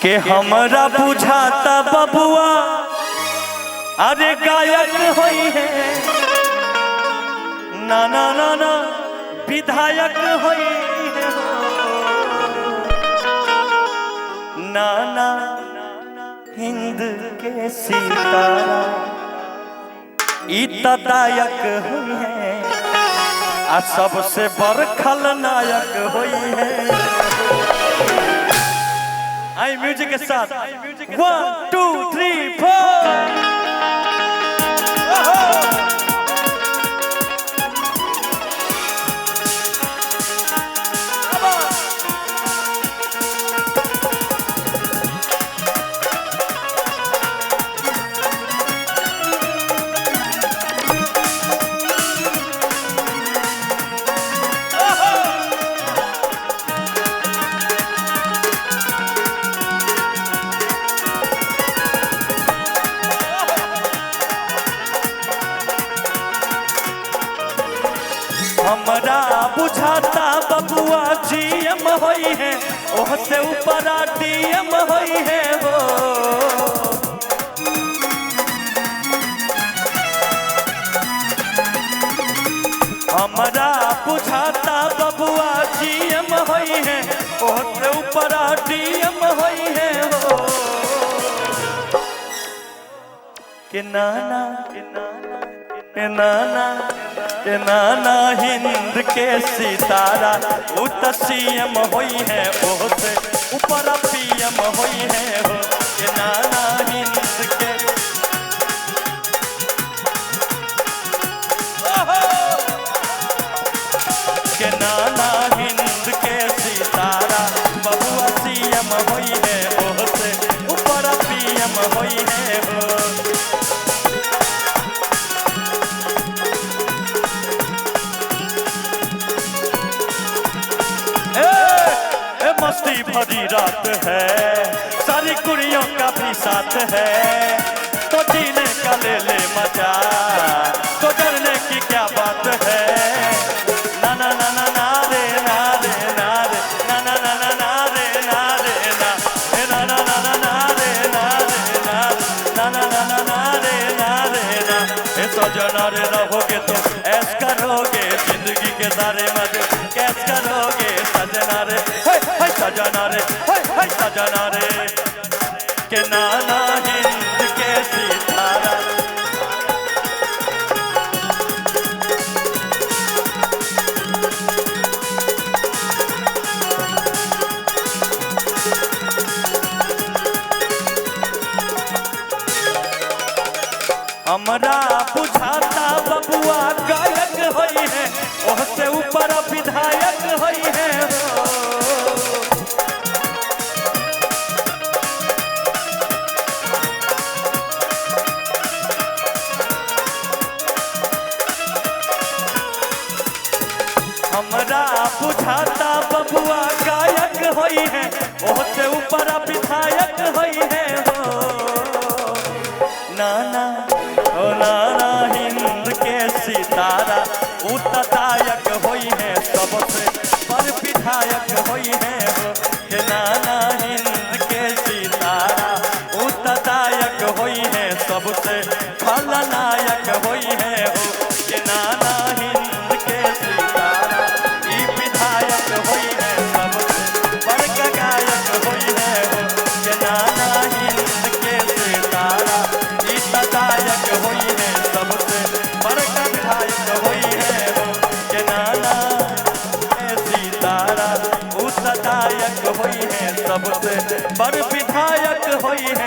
के हमरा बुझाता बबुआ अरे गायक होई है ना ना ना ना विधायक होई है ना ना हिंद के सितारा इतदायक हुई है आ सबसे बड़ खलनायक हुई है। आई म्यूजिक के साथ 1 2 3 4 हमरा बुझाता बबुआ जीएम होई है ओह से ऊपर डीएम होई है वो हमरा बुझाता बबुआ जीएम होई है ओह से ऊपर डीएम होई है वो कि नाना नाना के नाना हिंद के सितारा उ त सीएम होई है ओह से ऊपर पीएम होई है हो के नाना हिंद के नाना हिंद के सितारा बबुआ सीएम होई है ओह से ऊपर पीएम होई है हो। मस्ती भरी रात है सारी कुड़ियों का भी साथ है तो जीने का ले ले मजा तो डरने की क्या बात है। ना ना ना ना ना रे ना रे ना रे ना ना ना ना ना रे ना रे ना ना ना ना ना ना रे ना रे ना ना ना ना ना ना रे ना रे ना ए सजना रे रहोगे तो ऐश करोगे जिंदगी के सारे मजे कैस करोगे सजना रे सजना रे सजना रे के नाना हिंद के सितारा हमरा बुझाता बबुआ गायक होई है ओह से ऊपर विधायक होई है हमरा बुझाता बबुआ गायक होई है ओह से ऊपर विधायक होई है हो नाना ओ नाना हिंद के सितारा उतदायक होई है सबसे बड़ विधायक होई है हो के नाना हिंद के सितारा उतदायक होई है सबसे खलनायक होई है हो के नाना हिंद के सितारा ई विधायक होई है सबसे बड़ गायक होई है हो के नाना हिंद के सितारा ई सदायक होई है सबसे बड़ विधायक होई है हो के नाना के सितारा उ सदायक होई है सबसे बड़ विधायक होई है।